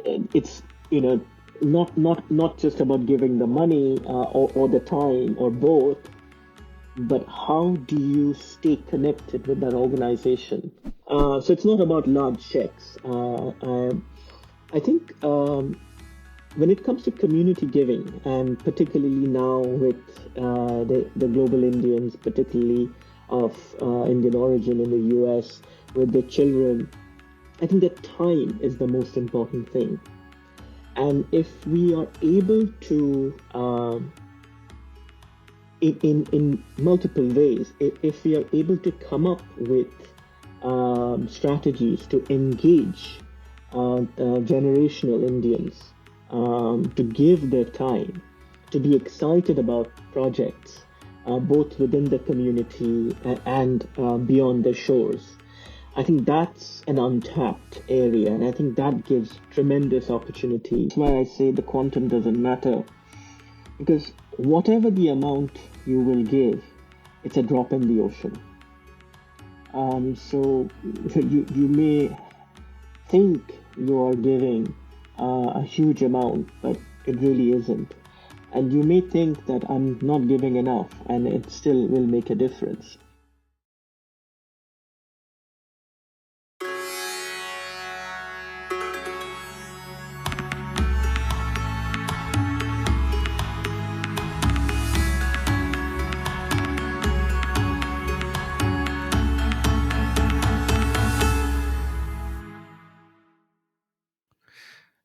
it's not just about giving the money or the time or both, but how do you stay connected with that organization? So it's not about large checks. I think when it comes to community giving, and particularly now with the global Indians, particularly of Indian origin in the US, with the children, I think that time is the most important thing. And if we are able to, in multiple ways, if we are able to come up with strategies to engage generational Indians, to give their time, to be excited about projects, both within the community and beyond the shores. I think that's an untapped area, and I think that gives tremendous opportunity. That's why I say the quantum doesn't matter, because whatever the amount you will give, it's a drop in the ocean. So you may think you are giving a huge amount, but it really isn't. And you may think that I'm not giving enough, and it still will make a difference.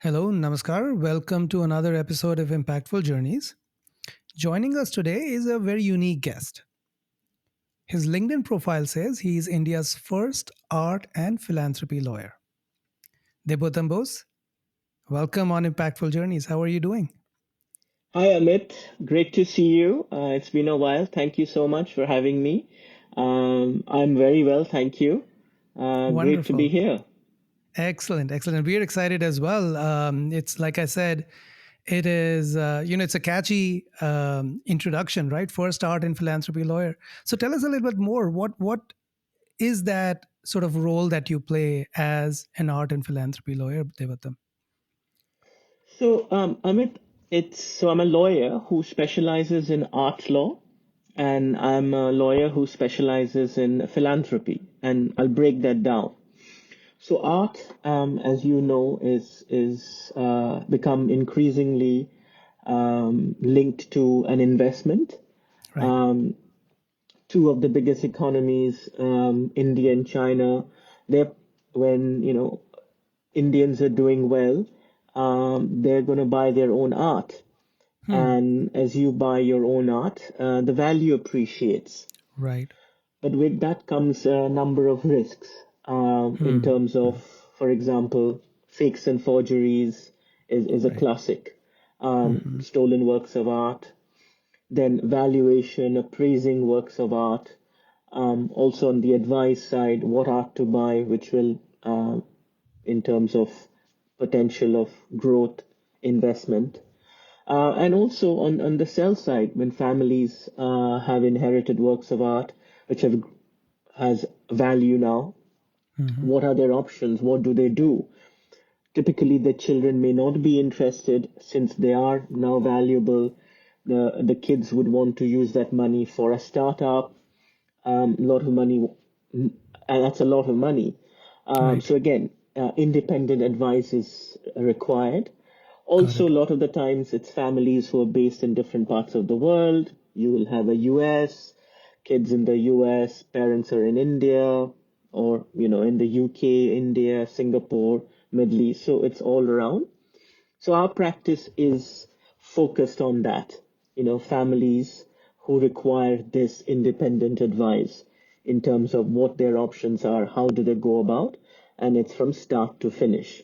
Hello, Namaskar. Welcome to another episode of Impactful Journeys. Joining us today is a very unique guest. His LinkedIn profile says he is India's first art and philanthropy lawyer. Debottam Bose, welcome on Impactful Journeys. How are you doing? Hi, Amit. Great to see you. It's been a while. Thank you so much for having me. I'm very well, thank you. Great to be Wonderful. here. Excellent, excellent. We're excited as well. It's like I said, it is, it's a catchy introduction, right? First art and philanthropy lawyer. So tell us a little bit more. What is that sort of role that you play as an art and philanthropy lawyer, Devatam? So, Amit, I'm a lawyer who specializes in art law, and I'm a lawyer who specializes in philanthropy, and I'll break that down. So, art, as you know, is become increasingly linked to an investment. Right. Um, Two of the biggest economies, India and China, they're when Indians are doing well, they're going to buy their own art. Hmm. And as you buy your own art, the value appreciates. Right. But with that comes a number of risks in Hmm. terms of, for example, fakes and forgeries is a Right. classic. Hmm. Stolen works of art, then valuation, appraising works of art. Also on the advice side, what art to buy, which will, in terms of potential of growth, investment. And also on the sell side, when families have inherited works of art which has value now, Hmm. what are their options? What do they do? Typically, the children may not be interested since they are now valuable. The kids would want to use that money for a startup. A lot of money, and that's a lot of money. Right. So again, independent advice is required. Got Also, it. a lot of the times it's families who are based in different parts of the world. You will have a US, kids in the US, parents are in India, or in the UK, India, Singapore, Middle East. So it's all around. So our practice is focused on that, families who require this independent advice in terms of what their options are, how do they go about, and it's from start to finish.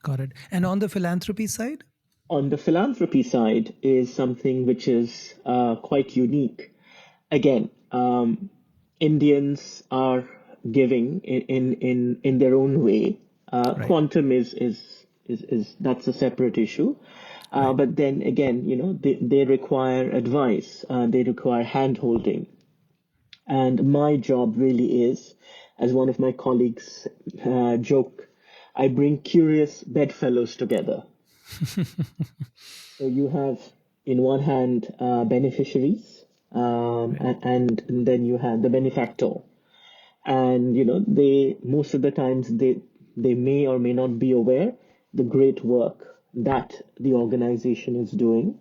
Got it. And on the philanthropy side? On the philanthropy side is something which is quite unique. Again, Indians are giving in their own way. Right. Quantum is that's a separate issue. Right. But then again, they require advice, they require hand holding. And my job really is, as one of my colleagues joke, I bring curious bedfellows together. So you have, in one hand, beneficiaries, Right. and then you have the benefactor. And they most of the times they may or may not be aware the great work that the organization is doing.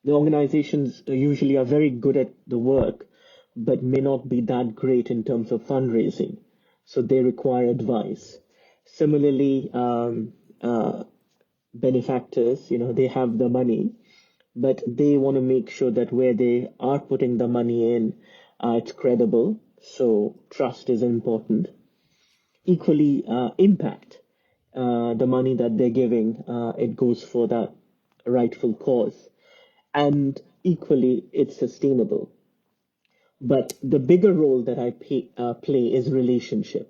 The organizations usually are very good at the work, but may not be that great in terms of fundraising. So they require advice. Similarly, benefactors, they have the money, but they want to make sure that where they are putting the money in, it's credible. So trust is important. Equally, impact. The money that they're giving, it goes for that rightful cause. And equally, it's sustainable. But the bigger role that play is relationship.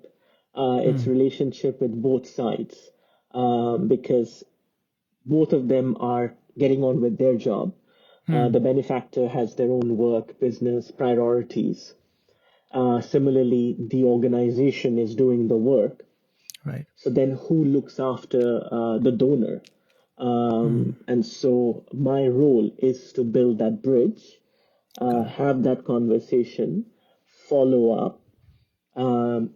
It's Hmm. relationship with both sides, because both of them are getting on with their job. The Hmm. benefactor has their own work, business, priorities. Similarly, the organization is doing the work. Right. So then who looks after the donor? Hmm. And so my role is to build that bridge, Got it. have that conversation, follow up, um,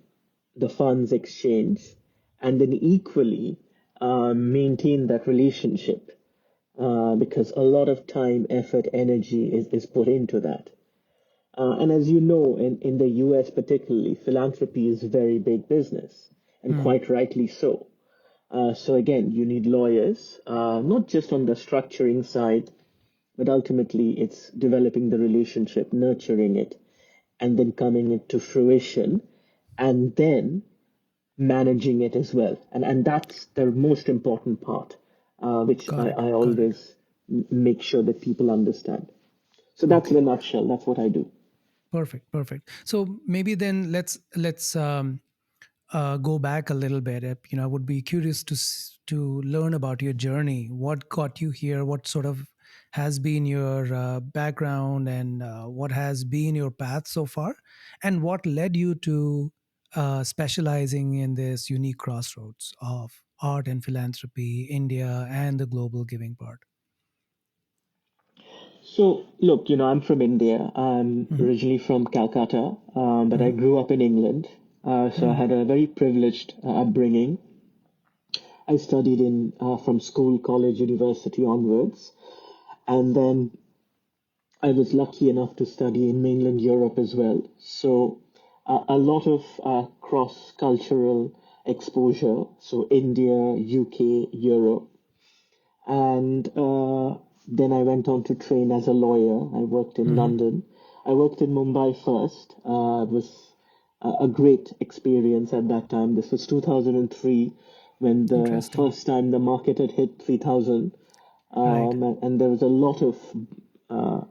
the funds exchange, and then equally maintain that relationship, because a lot of time, effort, energy is put into that. And as you know, in the US particularly, philanthropy is very big business, and Hmm. quite rightly so. So again, you need lawyers, not just on the structuring side, but ultimately it's developing the relationship, nurturing it, and then coming into fruition, and then managing it as well. And that's the most important part, which Got it. I Got it. always make sure that people understand. So that's in a Okay. nutshell. That's what I do. Perfect. Perfect. So maybe then let's go back a little bit. I would be curious to learn about your journey. What got you here? What sort of has been your background, and what has been your path so far, and what led you to specializing in this unique crossroads of art and philanthropy, India, and the global giving part. So, look, I'm from India. I'm Hmm. originally from Calcutta, but I Hmm. grew up in England. So I Hmm. had a very privileged upbringing. I studied in from school, college, university onwards, and then I was lucky enough to study in mainland Europe as well. So a lot of cross-cultural exposure. So India, UK, Europe, and then I went on to train as a lawyer. I worked in Hmm. London. I worked in Mumbai first. It was a great experience at that time. This was 2003 when the Interesting. first time the market had hit 3,000. Right. And there was a lot of uh,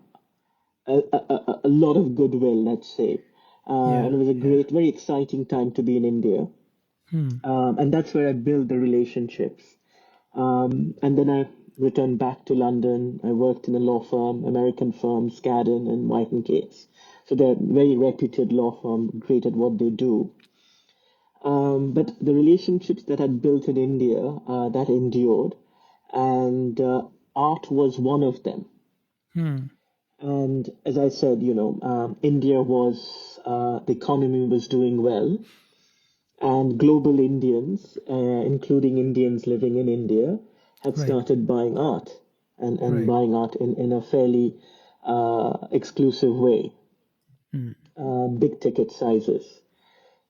a lot of goodwill, let's say. And Yeah. it was a Yeah. great, very exciting time to be in India. Hmm. And that's where I built the relationships. And then I returned back to London. I worked in a law firm, American firm, Skadden and White and Case. So they're very reputed law firm, great at what they do. But the relationships that I'd built in India, that endured, and art was one of them. Hmm. And as I said, India was, the economy was doing well, and global Indians, including Indians living in India, had Right. started buying art, and Right. buying art in a fairly exclusive way, Hmm. big ticket sizes.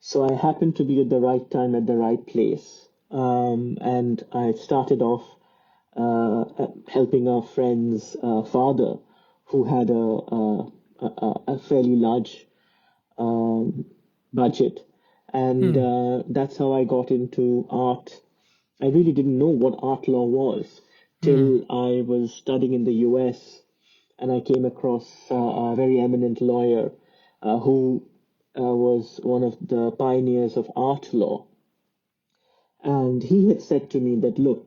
So I happened to be at the right time at the right place. And I started off helping our friend's father, who had a fairly large budget. And Hmm. that's how I got into art. I really didn't know what art law was Hmm. till I was studying in the US, and I came across a very eminent lawyer who was one of the pioneers of art law. And he had said to me that, look,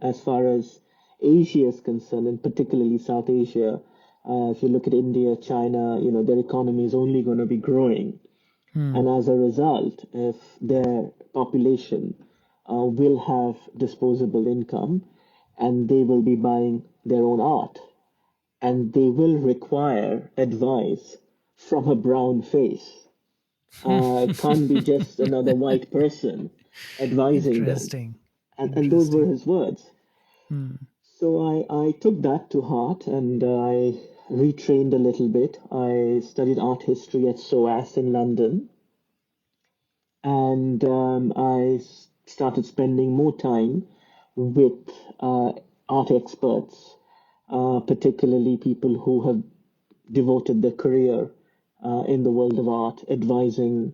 as far as Asia is concerned, and particularly South Asia, if you look at India, China, their economy is only going to be growing. Hmm. And as a result, if their population will have disposable income and they will be buying their own art and they will require advice from a brown face. It can't be just another white person advising them. Interesting. And those were Interesting. his words. Hmm. So I took that to heart and I retrained a little bit. I studied art history at SOAS in London and started spending more time with uh, art experts, particularly people who have devoted their career in the world of art, advising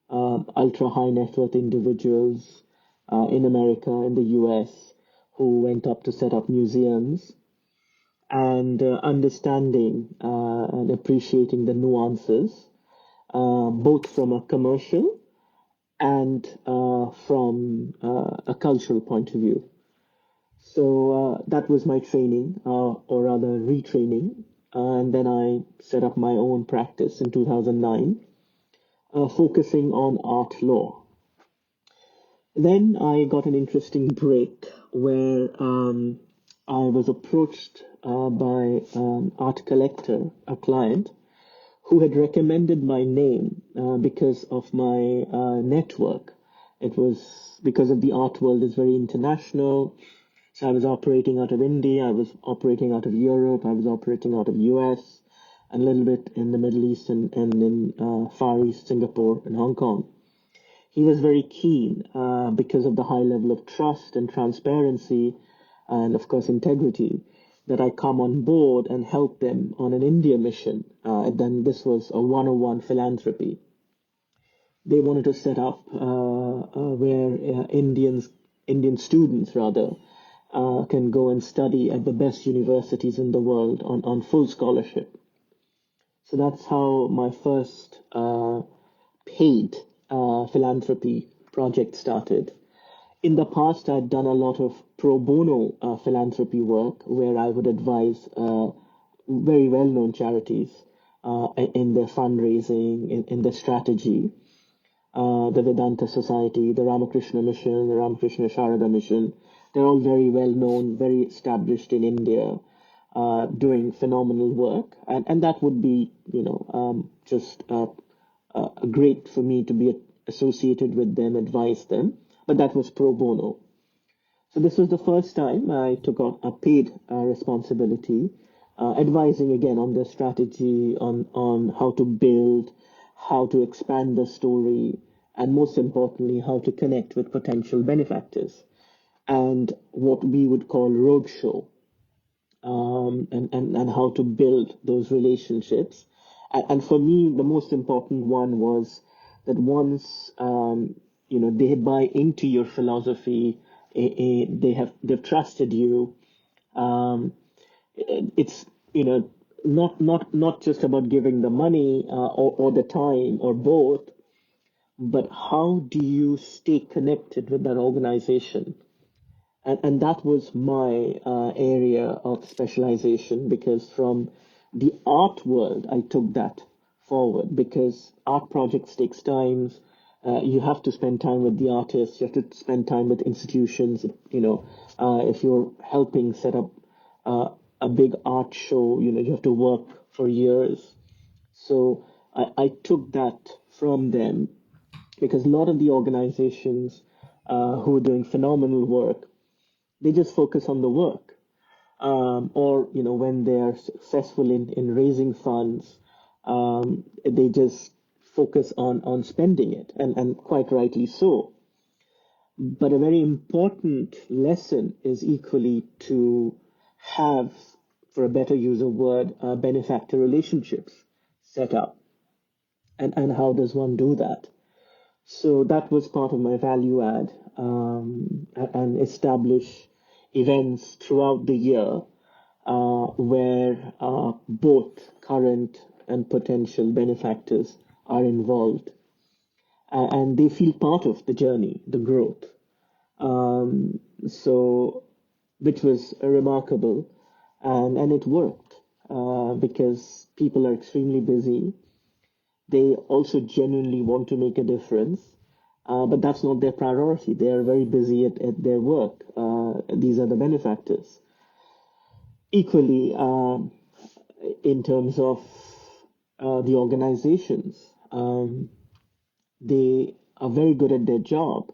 ultra high net worth individuals in America, in the US, who went up to set up museums and understanding and appreciating the nuances, both from a commercial and from a cultural point of view. So that was my training, or rather retraining. And then I set up my own practice in 2009, focusing on art law. Then I got an interesting break where I was approached by an art collector, a client, who had recommended my name because of my network. It was because of the art world is very international. So I was operating out of India, I was operating out of Europe, I was operating out of US, and a little bit in the Middle East and in Far East, Singapore and Hong Kong. He was very keen because of the high level of trust and transparency and, of course, integrity that I come on board and help them on an India mission. And then this was a 101 philanthropy. They wanted to set up where Indian students rather can go and study at the best universities in the world on full scholarship. So that's how my first paid philanthropy project started. In the past, I'd done a lot of pro bono philanthropy work where I would advise very well known charities in their fundraising, in their strategy. The Vedanta Society, the Ramakrishna Mission, the Ramakrishna Sharada Mission, they're all very well known, very established in India, doing phenomenal work. And that would be, just great for me to be associated with them, advise them. But that was pro bono. So this was the first time I took on a paid responsibility, advising again on the strategy, on how to build, how to expand the story, and most importantly, how to connect with potential benefactors, and what we would call roadshow, and how to build those relationships. And for me, the most important one was that once they buy into your philosophy, they've trusted you. Um, it's not just about giving the money or the time or both, but how do you stay connected with that organization? And that was my area of specialization because from the art world, I took that forward because art projects takes time. You have to spend time with the artists. You have to spend time with institutions. If you're helping set up a big art show, you have to work for years. So I took that from them because a lot of the organizations who are doing phenomenal work, they just focus on the work. Or when they are successful in raising funds, they just focus on spending it, and quite rightly so. But a very important lesson is equally to have, for a better use of word, benefactor relationships set up. And how does one do that? So that was part of my value add, and establish events throughout the year where both current and potential benefactors are involved, and they feel part of the journey, the growth. So, which was remarkable, and it worked because people are extremely busy. They also genuinely want to make a difference, but that's not their priority. They are very busy at their work. These are the benefactors. Equally, in terms of the organizations, they are very good at their job,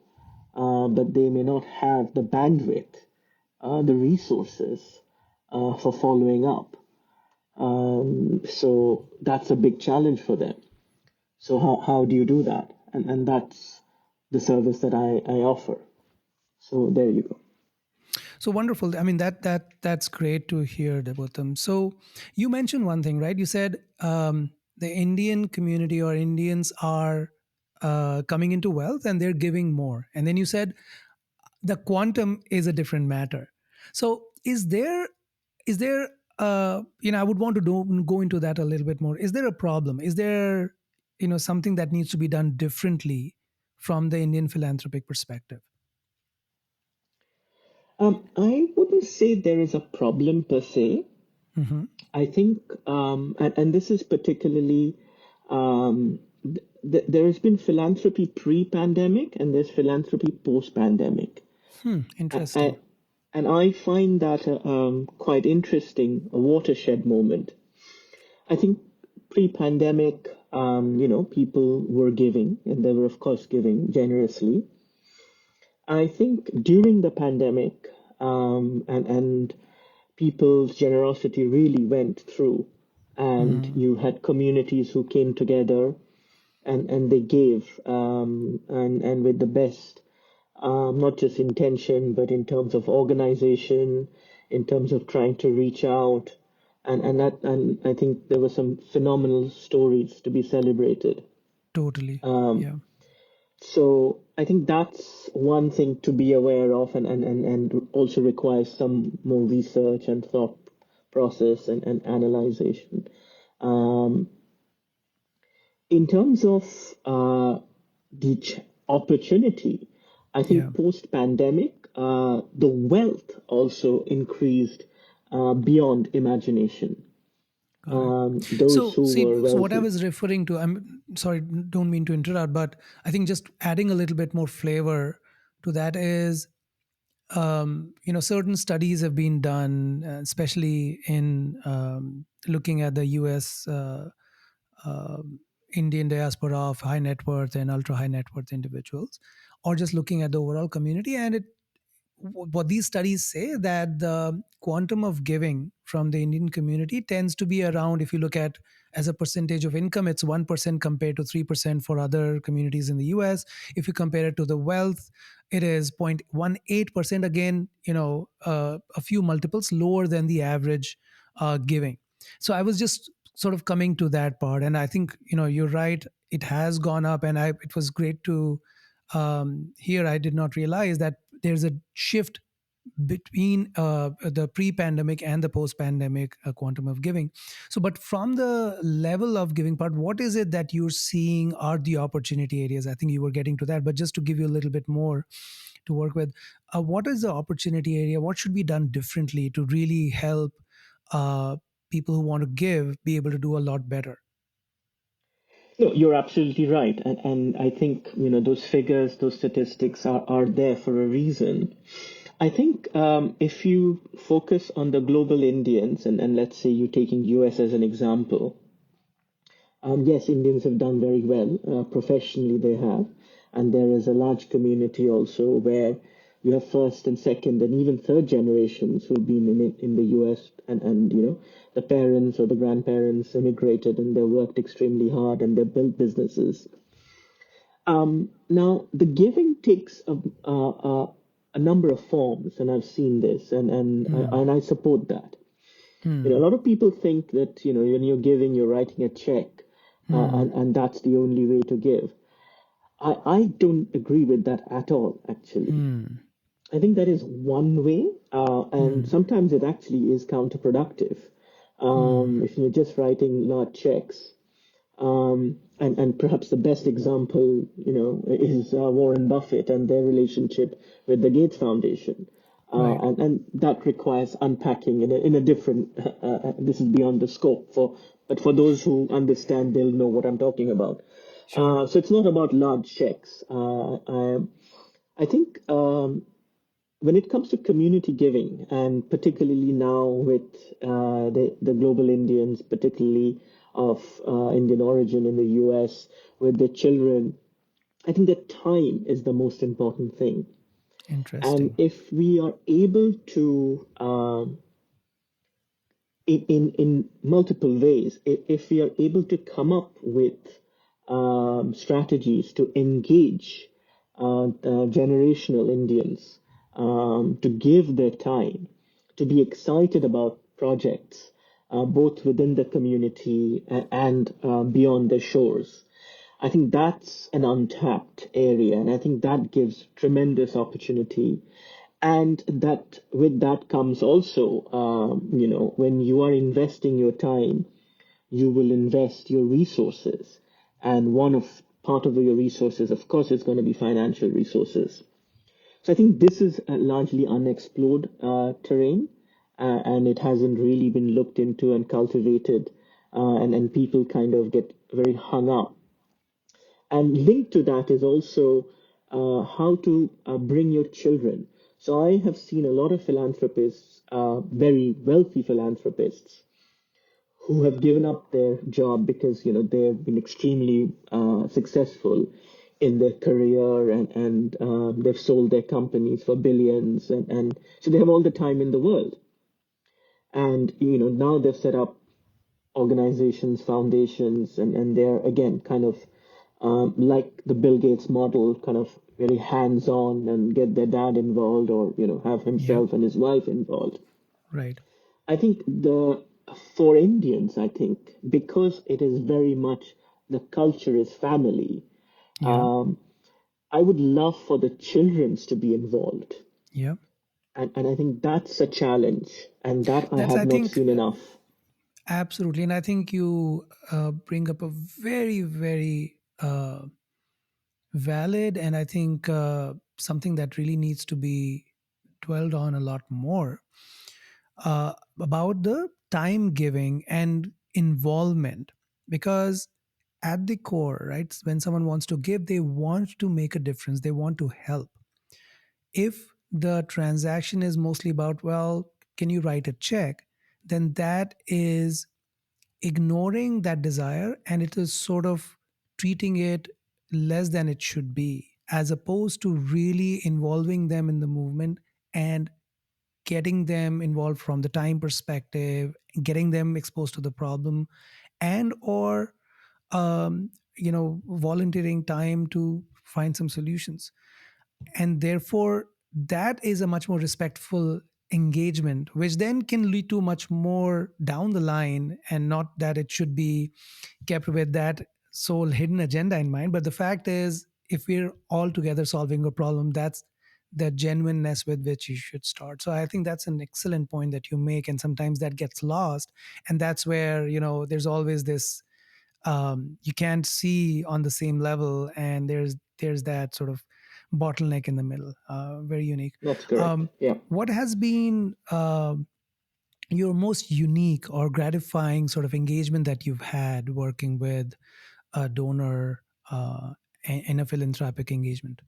but they may not have the bandwidth, the resources for following up. So that's a big challenge for them. So how do you do that? And that's the service that I offer. So there you go. So wonderful. I mean, that's great to hear, Debottam. So you mentioned one thing, right? You said the Indian community or Indians are coming into wealth and they're giving more. And then you said the quantum is a different matter. So is there I would want to go into that a little bit more. Is there a problem? Is there something that needs to be done differently from the Indian philanthropic perspective? I wouldn't say there is a problem per se. Hmm. I think, and this is particularly, there has been philanthropy pre-pandemic and there's philanthropy post-pandemic. I, Interesting. I, and I find that quite interesting, a watershed moment. I think pre-pandemic, people were giving, and they were, of course, giving generously. I think during the pandemic, and people's generosity really went through, and Mm, you had communities who came together and they gave, and with the best, not just intention, but in terms of organization, in terms of trying to reach out, and I think there were some phenomenal stories to be celebrated. totally. Um, Yeah. so I think that's one thing to be aware of, and also requires some more research and thought process and analyzation. Um, in terms of the opportunity, I Yeah. think post-pandemic, the wealth also increased beyond imagination. Got it. Those So, who see, were so what I wealthy. was referring to, I'm sorry, don't mean to interrupt, but I think just adding a little bit more flavor to that is, certain studies have been done, especially in looking at the U.S. Indian diaspora of high net worth and ultra high net worth individuals, or just looking at the overall community, and what these studies say that the quantum of giving from the Indian community tends to be around, if you look at as a percentage of income, it's 1% compared to 3% for other communities in the US. If you compare it to the wealth, it is 0.18%, again, a few multiples lower than the average giving. So I was just sort of coming to that part, and I think you're right. It has gone up, and it was great to hear. I did not realize that there's a shift between the pre-pandemic and the post-pandemic quantum of giving. So, but from the level of giving part, what is it that you're seeing are the opportunity areas? I think you were getting to that, but just to give you a little bit more to work with, what is the opportunity area? What should be done differently to really help uh, people who want to give be able to do a lot better? No, you're absolutely right. And I think, those figures, those statistics are there for a reason. I think if you focus on the global Indians, and let's say you're taking US as an example, yes, Indians have done very well. Professionally, they have. And there is a large community also where you have first and second and even third generations who've been in the US, and the parents or the grandparents immigrated and they worked extremely hard and they built businesses. Now, the giving takes a number of forms, and I've seen this, and I support that. A Hmm. lot of people think that when you're giving, you're writing a check, Hmm. and that's the only way to give. I don't agree with that at all, actually. Hmm. I think that is one way, and Hmm. sometimes it actually is counterproductive. Hmm. If you're just writing large checks, and perhaps the best example, is Warren Buffett and their relationship with the Gates Foundation. Right. And that requires unpacking in a different, this is beyond the scope but for those who understand, they'll know what I'm talking about. Sure. So it's not about large checks. I think when it comes to community giving, and particularly now with the global Indians, particularly of Indian origin in the US, with the children, I think that time is the most important thing. And Interesting. if we are able to in multiple ways. If we are able to come up with strategies to engage generational Indians, to give their time, to be excited about projects, both within the community and beyond the shores. I think that's an untapped area, and I think that gives tremendous opportunity. And that with that comes also, when you are investing your time, you will invest your resources, and one of part of your resources, of course, is going to be financial resources. So I think this is a largely unexplored terrain, and it hasn't really been looked into and cultivated, and people kind of get very hung up. And linked to that is also how to bring your children. So I have seen a lot of philanthropists, very wealthy philanthropists, who have given up their job because they've been extremely successful in their career, and they've sold their companies for billions, and so they have all the time in the world. And now they've set up organizations, foundations, and they're again kind of like the Bill Gates model, kind of very hands-on and get their dad involved, or have Yep. himself and his wife involved. Right. I think the for Indians, I think because it is very much the culture is family. Yeah. Um, I would love for the childrens to be involved, Yep. and I think that's a challenge, and that I That's, have I not think, seen enough. absolutely. And I think you bring up a very, very valid, and I think something that really needs to be dwelled on a lot more, about the time giving and involvement. Because at the core, right, when someone wants to give, they want to make a difference, they want to help. If the transaction is mostly about, well, can you write a check, then that is ignoring that desire, and it is sort of treating it less than it should be, as opposed to really involving them in the movement and getting them involved from the time perspective, getting them exposed to the problem, and or volunteering time to find some solutions. And therefore that is a much more respectful engagement, which then can lead to much more down the line, and not that it should be kept with that sole hidden agenda in mind. But the fact is, if we're all together solving a problem, that's the genuineness with which you should start. So I think that's an excellent point that you make, and sometimes that gets lost. And that's where, there's always this, you can't see on the same level, and there's that sort of bottleneck in the middle. Very unique. That's correct. um, Yeah. what has been your most unique or gratifying sort of engagement that you've had working with a donor, in a philanthropic engagement?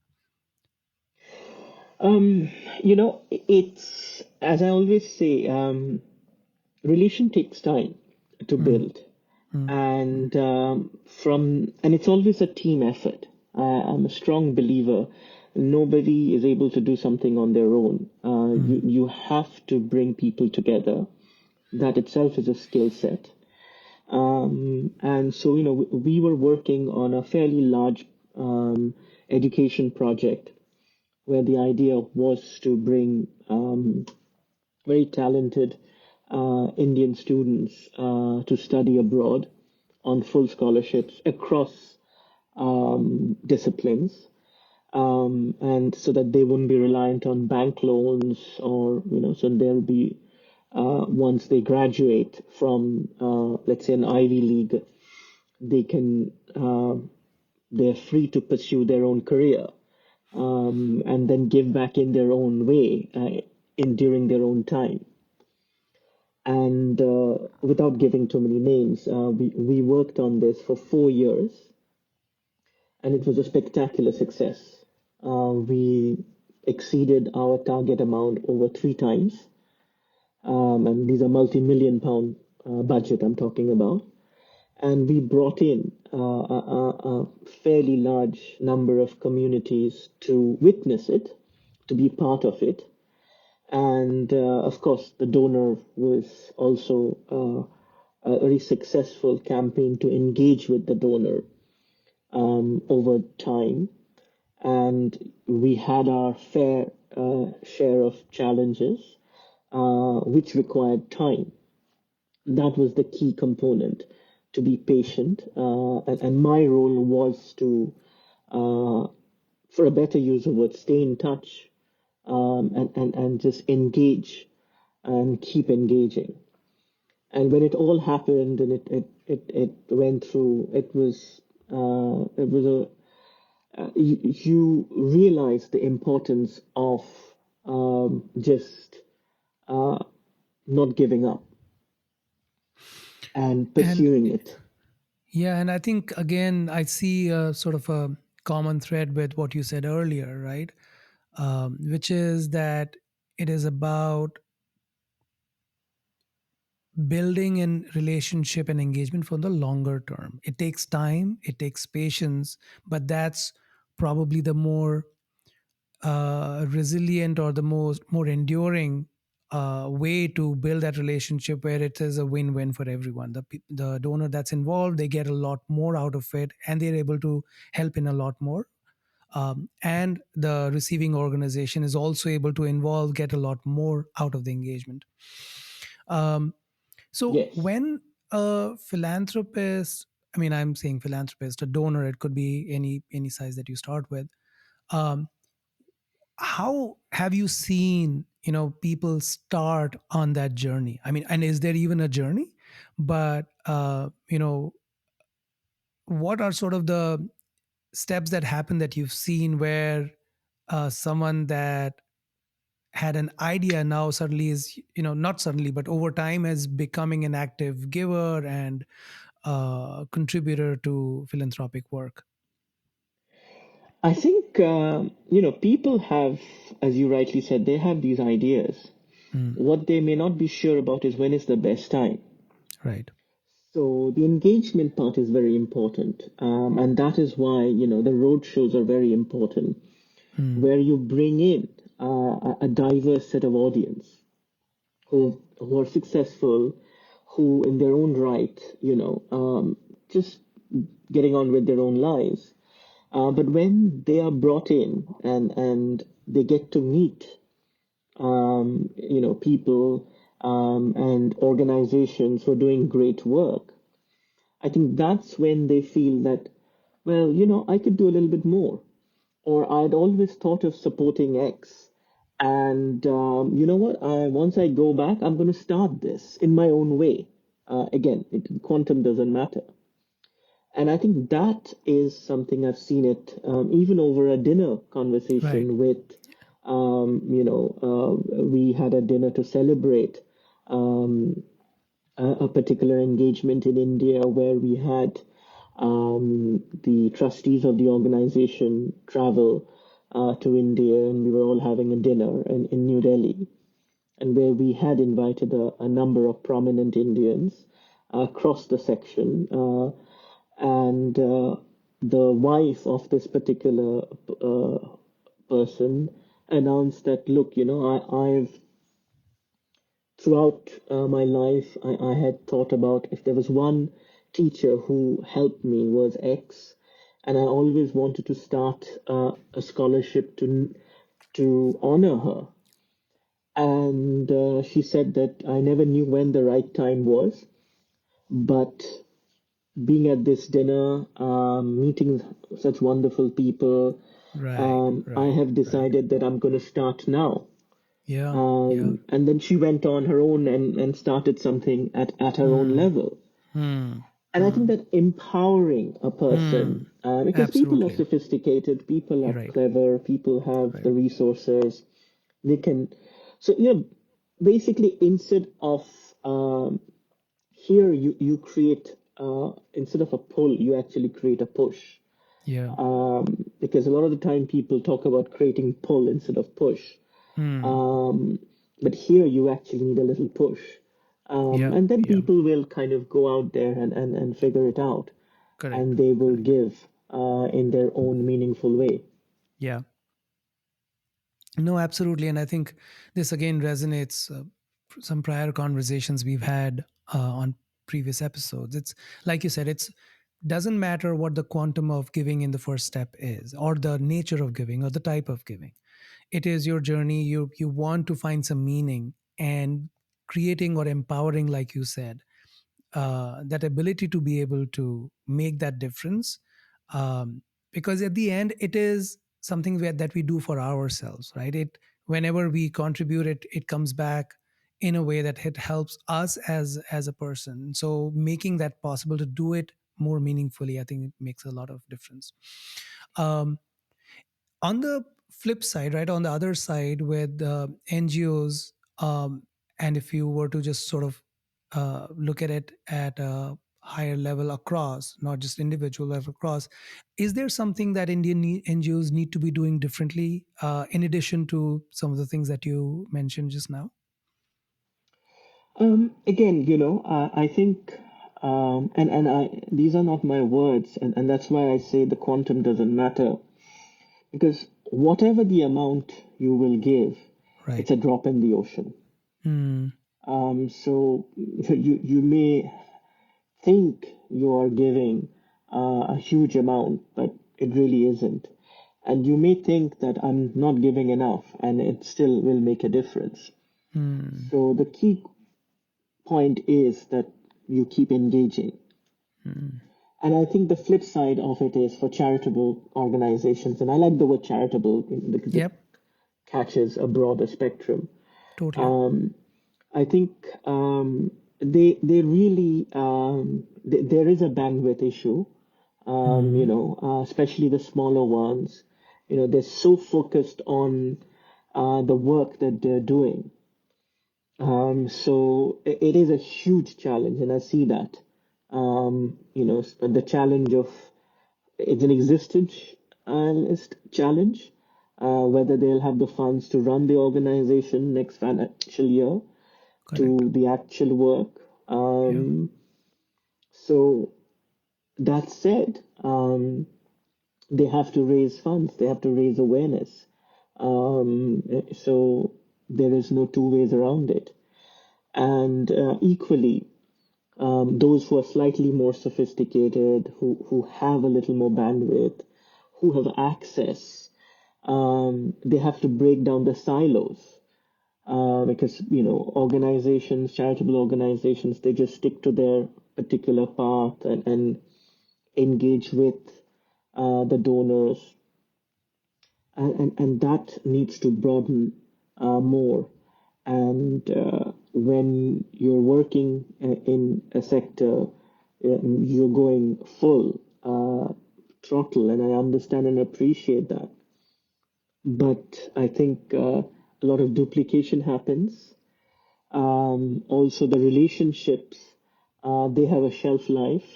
Um, it's as I always say, relation takes time to Mm, build, mm, and it's always a team effort. I'm a strong believer. Nobody is able to do something on their own. mm, You have to bring people together. That itself is a skill set. And so we were working on a fairly large education project where the idea was to bring very talented Indian students to study abroad on full scholarships across disciplines, and so that they wouldn't be reliant on bank loans, or so they'll be once they graduate from let's say an Ivy League, they can they're free to pursue their own career, and then give back in their own way, in during their own time. And without giving too many names, we worked on this for 4 years, and it was a spectacular success. We exceeded our target amount over 3 times, and these are multi-million pound budget I'm talking about. And we brought in a fairly large number of communities to witness it, to be part of it. And of course, the donor was also a very successful campaign to engage with the donor over time. And we had our fair share of challenges, which required time. That was the key component, to be patient. And my role was to, uh, for a better use of word, stay in touch, and just engage and keep engaging. And when it all happened and it went through, it was a you realize the importance of just uh, not giving up and And pursuing it. yeah, and I think again, I see a sort of a common thread with what you said earlier, right? Which is that it is about building in relationship and engagement for the longer term. It takes time, it takes patience, but that's probably the more resilient or the most more enduring way to build that relationship where it is a win-win for everyone. The donor that's involved, they get a lot more out of it, and they're able to help in a lot more. And the receiving organization is also able to involve, get a lot more out of the engagement. Um, so Yes. when a philanthropist, I mean, I'm saying philanthropist, a donor, it could be any size that you start with. Um, how have you seen, people start on that journey? I mean, and is there even a journey? But what are sort of the steps that happen that you've seen where someone that had an idea now suddenly is, not suddenly but over time is becoming an active giver and contributor to philanthropic work? I think, people have, as you rightly said, they have these ideas. Mm, What they may not be sure about is when is the best time. right. So the engagement part is very important, and that is why the road shows are very important, Mm, where you bring in a diverse set of audience who are successful, who in their own right, just getting on with their own lives. But when they are brought in and they get to meet, people and organizations who are doing great work, I think that's when they feel that, well, I could do a little bit more, or I'd always thought of supporting X. And you know what? Once I go back, I'm going to start this in my own way. Again, quantum doesn't matter. And I think that is something I've seen it even over a dinner right. conversation with, we had a dinner to celebrate um, a particular engagement in India where we had the trustees of the organization travel to India, and we were all having a dinner in New Delhi, and where we had invited a number of prominent Indians across the section. And the wife of this particular uh, person announced that, look, I've throughout my life, I had thought about if there was one teacher who helped me was X, and I always wanted to start a scholarship to honor her. And she said that I never knew when the right time was, but being at this dinner, meeting such wonderful people, Right. I Right. have Right. decided that I'm going to start now. Yeah. Yeah. And then she went on her own and started something at her own Hmm. level. Hmm. And I think Hmm. that empowering a Hmm. person, because people are Absolutely. sophisticated, people are You're right. clever, people have Right. the resources, they can. So, basically, instead of here, you create, instead of a pull, you actually create a push. Yeah. Because a lot of the time people talk about creating pull instead of push. Hmm. Um, but here you actually need a little push. Yeah. And then Yeah. people will kind of go out there and figure it out, Correct. and they will Correct. give in their own meaningful way. Yeah. No, absolutely. And I think this again resonates some prior conversations we've had on previous episodes. It's like you said, it's doesn't matter what the quantum of giving in the first step is, or the nature of giving, or the type of giving. It is your journey. You want to find some meaning, and creating or empowering, like you said, that ability to be able to make that difference, um, because at the end it is something that we do for ourselves, right? It Whenever we contribute, it comes back in a way that it helps us as a person. So making that possible to do it more meaningfully, I think it makes a lot of difference. um, on the flip side, right, on the other side with NGOs, and if you were to just sort of look at it at a higher level across, not just individual level across, is there something that NGOs need to be doing differently, in addition to some of the things that you mentioned just now? Again, I think, these are not my words, and that's why I say the quantum doesn't matter, because whatever the amount you will give, Right. it's a drop in the ocean. Hmm. So you may think you are giving a huge amount, but it really isn't. And you may think that I'm not giving enough, and it still will make a difference. Hmm. So the key point is that you keep engaging. Hmm. And I think the flip side of it is for charitable organizations, and I like the word charitable because it Yep. catches a broader spectrum. Totally. Um, I think they really there is a bandwidth issue. Hmm. Especially the smaller ones. They're so focused on the work that they're doing. So it is a huge challenge, and I see that. The challenge of it's an existentialist challenge, whether they'll have the funds to run the organization next financial year Correct. to the actual work. Yeah. So that said, they have to raise funds, they have to raise awareness. So there is no two ways around it. And equally, those who are slightly more sophisticated, who have a little more bandwidth, who have access, they have to break down the silos. Because organizations, charitable organizations, they just stick to their particular path and engage with the donors, and that needs to broaden more. And when you're working in a sector, you're going full throttle, and I understand and appreciate that. But I think a lot of duplication happens. Also, the relationships, they have a shelf life,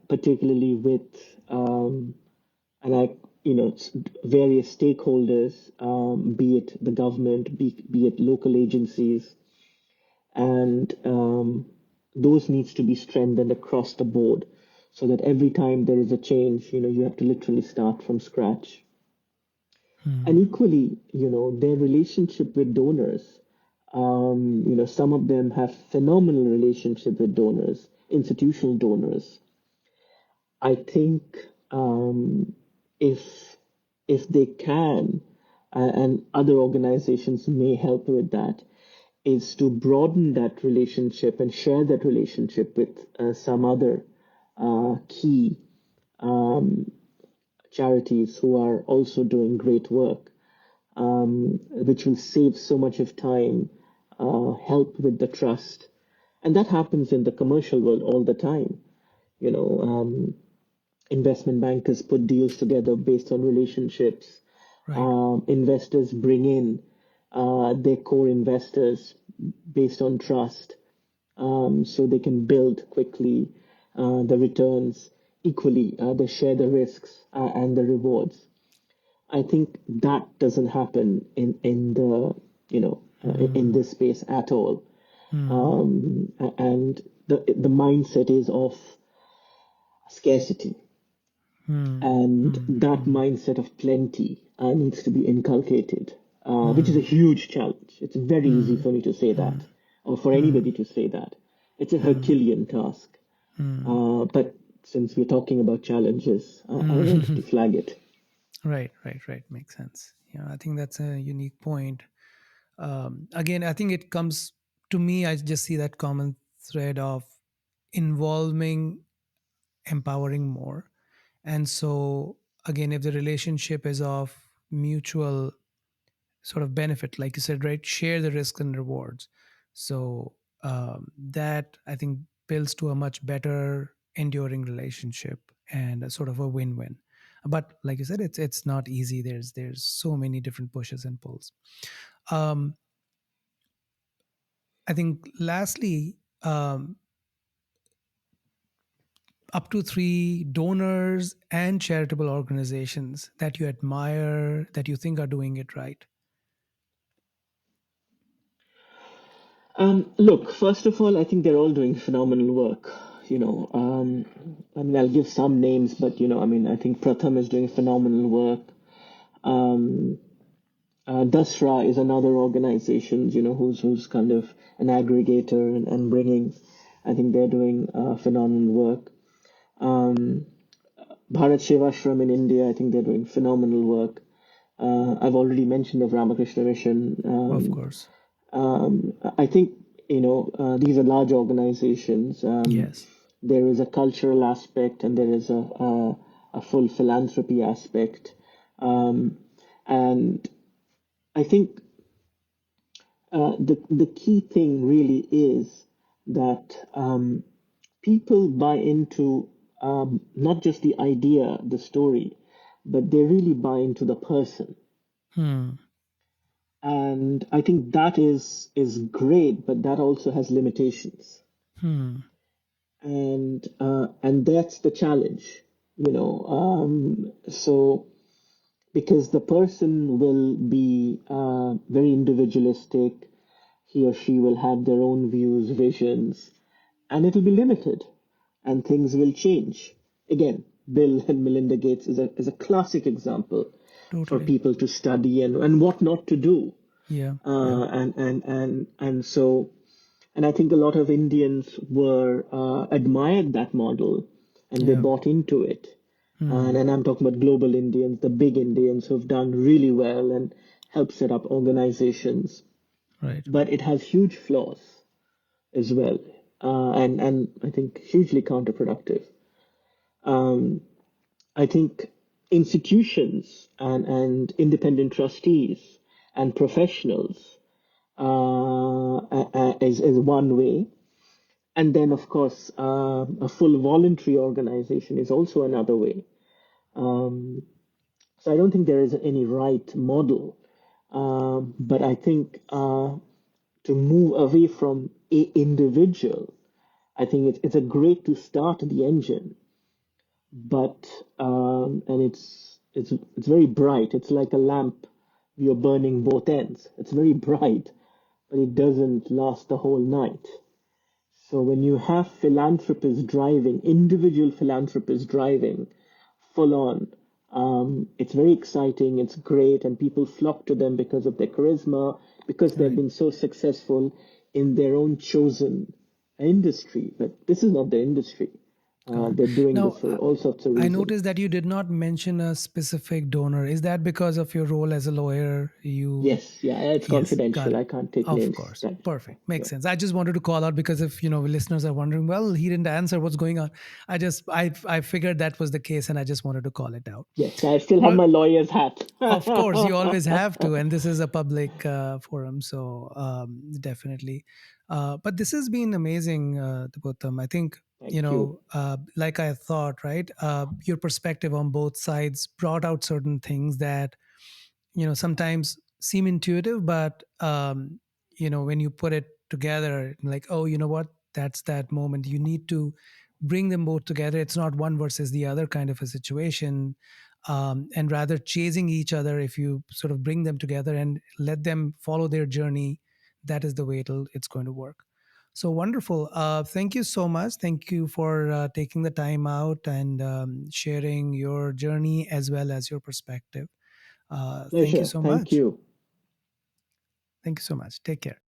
particularly with and I, various stakeholders, be it the government, be it local agencies, and those needs to be strengthened across the board, so that every time there is a change, you have to literally start from scratch. Hmm. And equally, their relationship with donors. Some of them have phenomenal relationship with donors, institutional donors. I think if they can, and other organizations may help with that, is to broaden that relationship and share that relationship with some other key charities who are also doing great work, which will save so much of time, help with the trust. And that happens in the commercial world all the time. You know, investment bankers put deals together based on relationships. Right. Investors bring in their core investors based on trust, so they can build quickly the returns. equally. They share the risks and the rewards. I think that doesn't happen in the in Hmm. this space at all. Hmm. And the mindset is of scarcity, Hmm. and Hmm. that Hmm. mindset of plenty needs to be inculcated, which is a Hmm. huge challenge. It's very easy Hmm. for me to say Hmm. that, or for Hmm. anybody to say that. It's a Hmm. Herculean task. Hmm. But since we're talking about challenges, I wanted Hmm. to flag it. Right, right, right. Makes sense. Yeah, I think that's a unique point. Again, I think it comes to me, I just see that common thread of involving, empowering more. And so, again, if the relationship is of mutual sort of benefit, like you said, right, share the risks and rewards. So, that I think builds to a much better enduring relationship and a sort of a win-win. But like you said, it's not easy. There's so many different pushes and pulls. um, I think lastly, up to three donors and charitable organizations that you admire, that you think are doing it right. Look, first of all, I think they're all doing phenomenal work. I mean, I'll give some names, but I mean, I think Pratham is doing phenomenal work. Um, Dasra is another organization, who's kind of an aggregator and bringing. I think they're doing phenomenal work. Um, Bharat Sevashram in India, I think they're doing phenomenal work. I've already mentioned of Ramakrishna Mission. Of course. I think these are large organizations. Yes. There is a cultural aspect and there is a full philanthropy aspect, um, and I think the key thing really is that people buy into not just the idea, the story, but they really buy into the person. Hmm. And I think that is great, but that also has limitations. Hmm. And that's the challenge, so because the person will be very individualistic, he or she will have their own views, visions, and it'll be limited, and things will change. Again, Bill and Melinda Gates is a classic example for Totally. people to study and what not to do. Yeah. Yeah. And so, and I think a lot of Indians were admired that model, and they Yeah. bought into it. And, Hmm. and I'm talking about global Indians, the big Indians who've done really well and helped set up organizations. Right. But it has huge flaws as well, and I think hugely counterproductive. Um, I think institutions and independent trustees and professionals is one way. And then, of course, a full voluntary organization is also another way. Um, so I don't think there is any right model, but I think to move away from a individual, I think it's a great to start the engine, but and it's very bright. It's like a lamp. You're burning both ends. It's very bright, but it doesn't last the whole night. So when you have philanthropists driving, individual philanthropists driving full on, it's very exciting, it's great, and people flock to them because of their charisma, because they've Right. been so successful in their own chosen industry. But this is not the industry. Got it. They're doing Now, this for all sorts of I reasons. noticed that you did not mention a specific donor. Is that because of your role as a lawyer? You, Yes, yeah, it's yes, got confidential. it. I can't take Of names. course. Right. Perfect. Yeah. Makes sense. I just wanted to call out because if, listeners are wondering, well, he didn't answer what's going on. I figured that was the case and I just wanted to call it out. Yes, I still have Well, my lawyer's hat. of course, you always have to, and this is a public forum, so definitely. But this has been amazing, Debottam. I think Thank you. like I thought, right? Your perspective on both sides brought out certain things that sometimes seem intuitive, but when you put it together, like, oh, you know what? That's that moment. You need to bring them both together. It's not one versus the other kind of a situation, and rather chasing each other. If you sort of bring them together and let them follow their journey, that is the way it's going to work. So wonderful. Thank you so much. Thank you for taking the time out and sharing your journey as well as your perspective. Thank you Pleasure. so Thank much. you. Thank you so much. Take care.